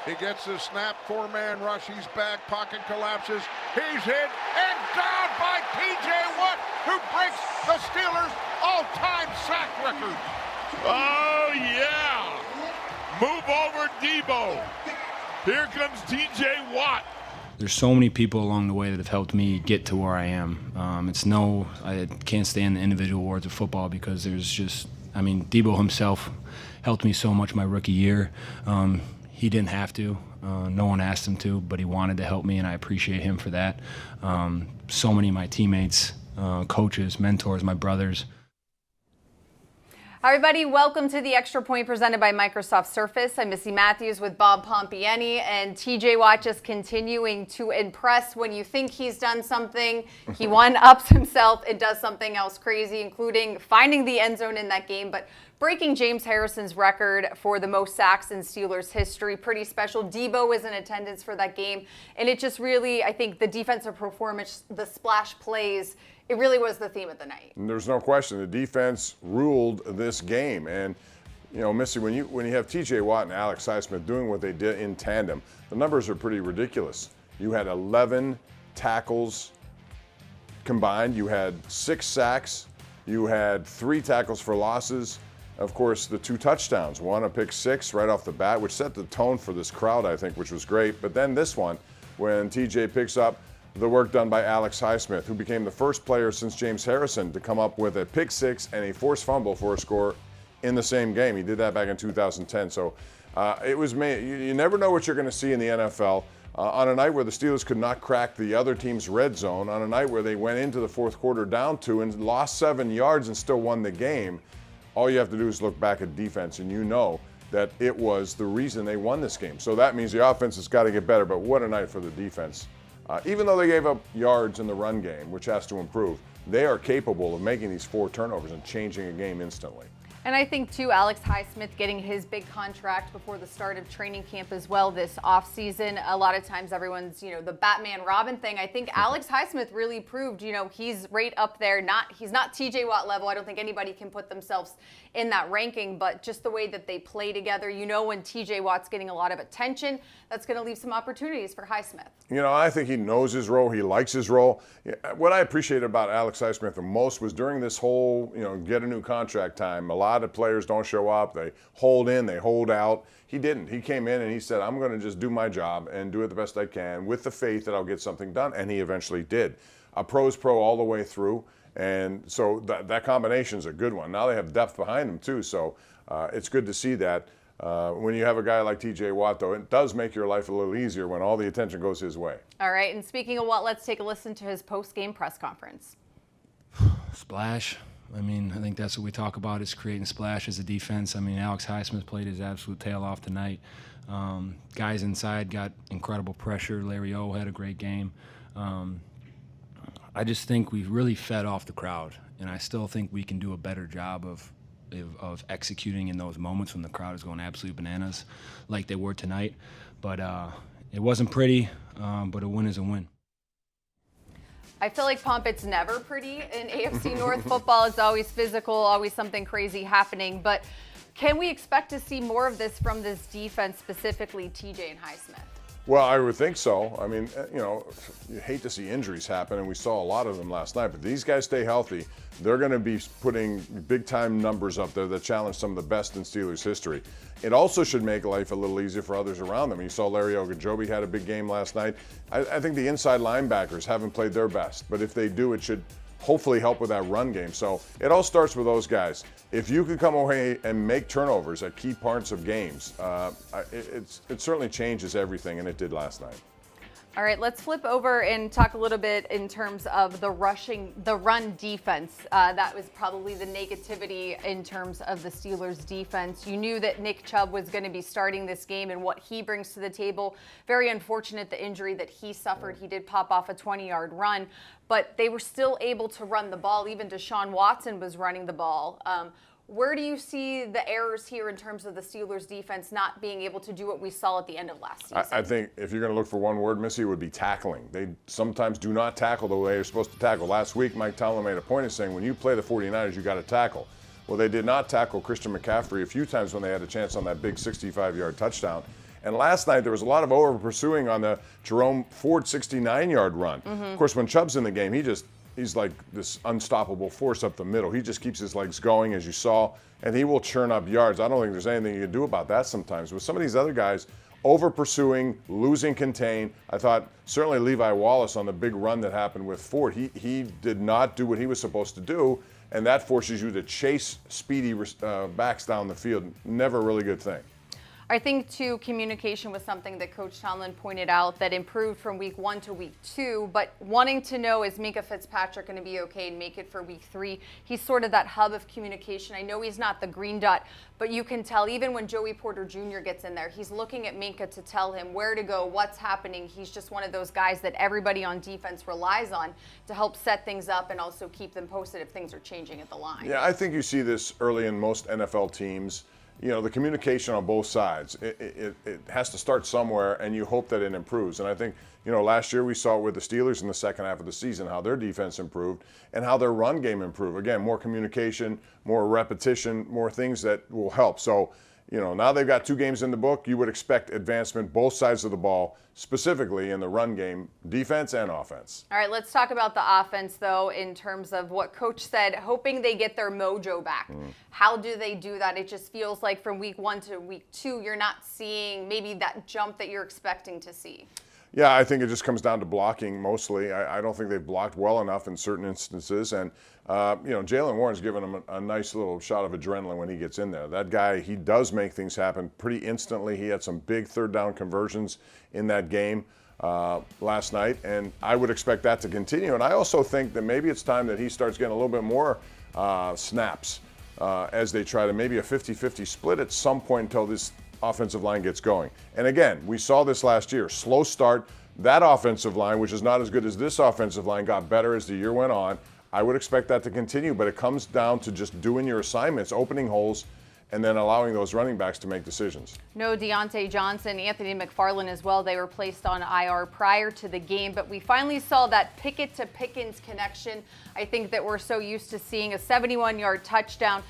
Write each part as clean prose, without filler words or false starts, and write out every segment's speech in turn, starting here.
He gets the snap, four-man rush. He's back, pocket collapses. He's hit and down by T.J. Watt, who breaks the Steelers' all-time sack record. Oh, yeah. Move over, Debo. Here comes T.J. Watt. There's so many people along the way that have helped me get to where I am. I can't stand the individual awards of football because Debo himself helped me so much my rookie year. He didn't have to. No one asked him to, but he wanted to help me, and I appreciate him for that. So many of my teammates, coaches, mentors, my brothers. Hi everybody, welcome to the Extra Point presented by Microsoft Surface. I'm Missi Matthews with Bob Pompeani, and TJ Watt just continuing to impress. When you think he's done something, he one-ups himself and does something else crazy, including finding the end zone in that game, but breaking James Harrison's record for the most sacks in Steelers history. Pretty special. Debo was in attendance for that game, and it just really, I think the defensive performance, the splash plays, it really was the theme of the night. There's no question. The defense ruled this game. And, you know, Missy, when you have T.J. Watt and Alex Highsmith doing what they did in tandem, the numbers are pretty ridiculous. You had 11 tackles combined. You had 6 sacks. You had 3 tackles for losses. Of course, the 2 touchdowns. One, a pick 6 right off the bat, which set the tone for this crowd, I think, which was great. But then this one, when T.J. picks up the work done by Alex Highsmith, who became the first player since James Harrison to come up with a pick 6 and a forced fumble for a score in the same game. He did that back in 2010. So it was made. You never know what you're going to see in the NFL. On a night where the Steelers could not crack the other team's red zone, on a night where they went into the fourth quarter down 2 and lost 7 yards and still won the game, all you have to do is look back at defense, and you know that it was the reason they won this game. So that means the offense has got to get better, but what a night for the defense. Even though they gave up yards in the run game, which has to improve, they are capable of making these 4 turnovers and changing a game instantly. And I think, too, Alex Highsmith getting his big contract before the start of training camp as well this offseason. A lot of times everyone's, the Batman Robin thing. I think Alex Highsmith really proved, he's right up there. He's not TJ Watt level. I don't think anybody can put themselves in that ranking, but just the way that they play together, when TJ Watt's getting a lot of attention, that's going to leave some opportunities for Highsmith. I think he knows his role. He likes his role. What I appreciated about Alex Highsmith the most was during this whole, get a new contract time, a lot of players don't show up. They hold in, they hold out. He didn't. He came in and he said, I'm going to just do my job and do it the best I can with the faith that I'll get something done, and he eventually did. A pro's pro all the way through, and so that combination is a good one. Now they have depth behind them too, so it's good to see that. When you have a guy like T.J. Watt, though, it does make your life a little easier when all the attention goes his way. All right, and speaking of Watt, let's take a listen to his post-game press conference. Splash. I think that's what we talk about, is creating splash as a defense. Alex Highsmith played his absolute tail off tonight. Guys inside got incredible pressure. Larry O had a great game. I just think we really fed off the crowd, and I still think we can do a better job of executing in those moments when the crowd is going absolute bananas like they were tonight. But it wasn't pretty, but a win is a win. I feel like, Pomp, it's never pretty in AFC North football. It's always physical, always something crazy happening. But can we expect to see more of this from this defense, specifically TJ and Highsmith? Well, I would think so. You hate to see injuries happen, and we saw a lot of them last night. But these guys stay healthy, they're going to be putting big-time numbers up there that challenge some of the best in Steelers history. It also should make life a little easier for others around them. You saw Larry Ogunjobi had a big game last night. I think the inside linebackers haven't played their best, but if they do, it should hopefully help with that run game. So it all starts with those guys. If you can come away and make turnovers at key parts of games, it certainly changes everything, and it did last night. All right, let's flip over and talk a little bit in terms of the run defense. That was probably the negativity in terms of the Steelers defense. You knew that Nick Chubb was going to be starting this game and what he brings to the table. Very unfortunate, the injury that he suffered. He did pop off a 20-yard run, but they were still able to run the ball. Even Deshaun Watson was running the ball. Where do you see the errors here in terms of the Steelers defense not being able to do what we saw at the end of last season? I think if you're going to look for one word, Missy, it would be tackling. They sometimes do not tackle the way they're supposed to tackle. Last week, Mike Tomlin made a point of saying, when you play the 49ers, you got to tackle. Well, they did not tackle Christian McCaffrey a few times when they had a chance on that big 65-yard touchdown. And last night there was a lot of over pursuing on the Jerome Ford 69-yard run. Of course, when Chubb's in the game, he's like this unstoppable force up the middle. He just keeps his legs going, as you saw, and he will churn up yards. I don't think there's anything you can do about that sometimes. With some of these other guys over pursuing, losing contain, I thought certainly Levi Wallace on the big run that happened with Ford, he did not do what he was supposed to do, and that forces you to chase speedy backs down the field. Never a really good thing. I think, too, communication was something that Coach Tomlin pointed out that improved from week 1 to week 2, but wanting to know, is Minkah Fitzpatrick going to be okay and make it for week 3? He's sort of that hub of communication. I know he's not the green dot, but you can tell even when Joey Porter Jr. gets in there, he's looking at Minkah to tell him where to go, what's happening. He's just one of those guys that everybody on defense relies on to help set things up and also keep them posted if things are changing at the line. Yeah, I think you see this early in most NFL teams. You know, the communication on both sides, it has to start somewhere, and you hope that it improves. And I think, you know, last year we saw it with the Steelers in the second half of the season, how their defense improved and how their run game improved. Again, more communication, more repetition, more things that will help. So, you know, now they've got 2 games in the book. You would expect advancement both sides of the ball, specifically in the run game, defense and offense. All right, let's talk about the offense, though, in terms of what Coach said, hoping they get their mojo back. How do they do that? It just feels like from week 1 to week 2, you're not seeing maybe that jump that you're expecting to see. Yeah, I think it just comes down to blocking mostly. I don't think they've blocked well enough in certain instances. And, you know, Jalen Warren's given them a nice little shot of adrenaline when he gets in there. That guy, he does make things happen pretty instantly. He had some big third down conversions in that game last night, and I would expect that to continue. And I also think that maybe it's time that he starts getting a little bit more snaps as they try to maybe a 50-50 split at some point until this offensive line gets going. And again, we saw this last year. Slow start. That offensive line, which is not as good as this offensive line, got better as the year went on. I would expect that to continue, but it comes down to just doing your assignments, opening holes, and then allowing those running backs to make decisions. No Deontay Johnson, Anthony McFarland as well. They were placed on IR prior to the game, but we finally saw that Pickett to Pickens connection. I think that we're so used to seeing a 71-yard touchdown.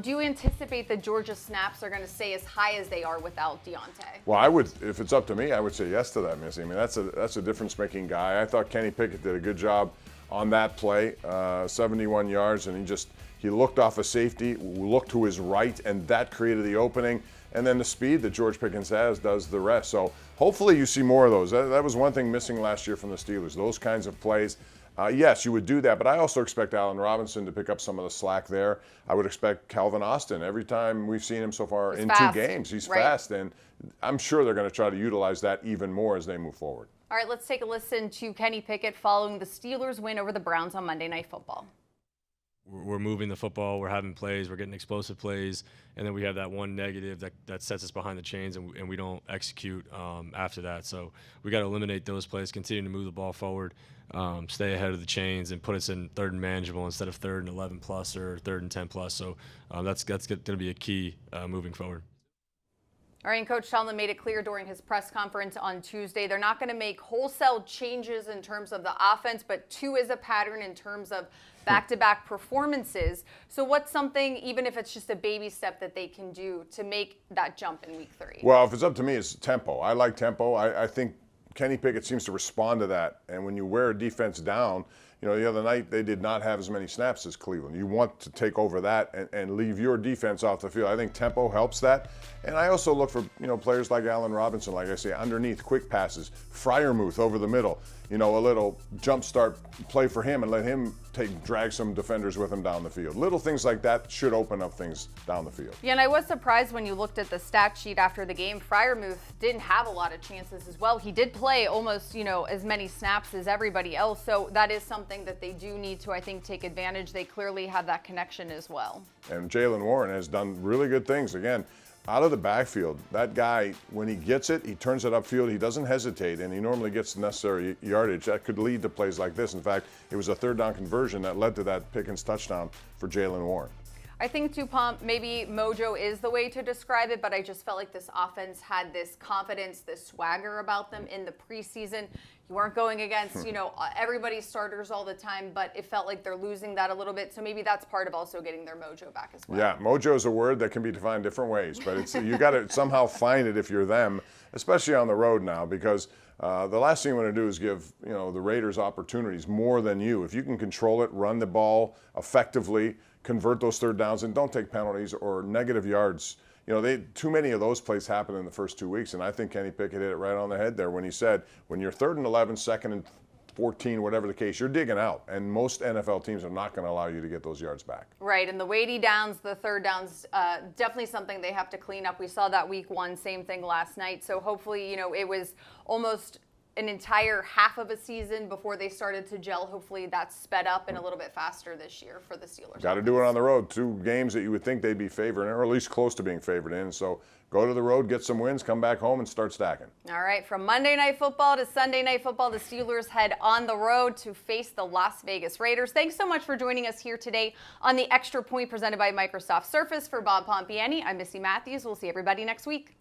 Do you anticipate that Georgia snaps are going to stay as high as they are without Deontay? Well, I would, if it's up to me, I would say yes to that, Missy. I mean, that's a difference-making guy. I thought Kenny Pickett did a good job on that play, 71 yards, and he looked off a safety, looked to his right, and that created the opening. And then the speed that George Pickens has does the rest. So hopefully you see more of those. That was one thing missing last year from the Steelers, those kinds of plays. Yes, you would do that, but I also expect Allen Robinson to pick up some of the slack there. I would expect Calvin Austin. Every time we've seen him so far in fast. 2 games, he's Right. fast, and I'm sure they're going to try to utilize that even more as they move forward. All right, let's take a listen to Kenny Pickett following the Steelers' win over the Browns on Monday Night Football. We're moving the football, we're having plays, we're getting explosive plays, and then we have that one negative that sets us behind the chains, and we don't execute after that. So we got to eliminate those plays, continue to move the ball forward, stay ahead of the chains, and put us in 3rd and manageable instead of 3rd and 11 plus or 3rd and 10 plus. So that's going to be a key moving forward. All right, and Coach Tomlin made it clear during his press conference on Tuesday, they're not going to make wholesale changes in terms of the offense, but 2 is a pattern in terms of back-to-back performances. So what's something, even if it's just a baby step, that they can do to make that jump in week 3? Well, if it's up to me, it's tempo. I like tempo. I think Kenny Pickett seems to respond to that. And when you wear a defense down, you know, the other night they did not have as many snaps as Cleveland. You want to take over that and leave your defense off the field. I think tempo helps that. And I also look for, you know, players like Allen Robinson, like I say, underneath, quick passes, Freiermuth over the middle, you know, a little jump start play for him and let him drag some defenders with him down the field. Little things like that should open up things down the field. Yeah, and I was surprised when you looked at the stat sheet after the game. Freiermuth didn't have a lot of chances as well. He did play almost, you know, as many snaps as everybody else. So that is something that they do need to, I think, take advantage. They clearly have that connection as well. And Jalen Warren has done really good things. Again, out of the backfield, that guy, when he gets it, he turns it upfield. He doesn't hesitate, and he normally gets the necessary yardage. That could lead to plays like this. In fact, it was a 3rd down conversion that led to that Pickens touchdown for Jalen Warren. I think, too, Pomp, maybe mojo is the way to describe it, but I just felt like this offense had this confidence, this swagger about them in the preseason. You weren't going against, everybody's starters all the time, but it felt like they're losing that a little bit. So maybe that's part of also getting their mojo back as well. Yeah, mojo is a word that can be defined different ways, but it's you got to somehow find it if you're them, especially on the road now, because the last thing you want to do is give the Raiders opportunities more than you. If you can control it, run the ball effectively, convert those third downs, and don't take penalties or negative yards. Too many of those plays happened in the first 2 weeks, and I think Kenny Pickett hit it right on the head there when he said, when you're 3rd and 11, 2nd and 14, whatever the case, you're digging out, and most NFL teams are not going to allow you to get those yards back. Right, and the weighty downs, the third downs, definitely something they have to clean up. We saw that week 1, same thing last night. So hopefully, it was almost an entire half of a season before they started to gel. Hopefully that's sped up and a little bit faster this year for the Steelers. Got to do it on the road. 2 games that you would think they'd be favored in, or at least close to being favored in. So go to the road, get some wins, come back home, and start stacking. All right, from Monday Night Football to Sunday Night Football, the Steelers head on the road to face the Las Vegas Raiders. Thanks so much for joining us here today on the Extra Point presented by Microsoft Surface. For Bob Pompeani, I'm Missi Matthews. We'll see everybody next week.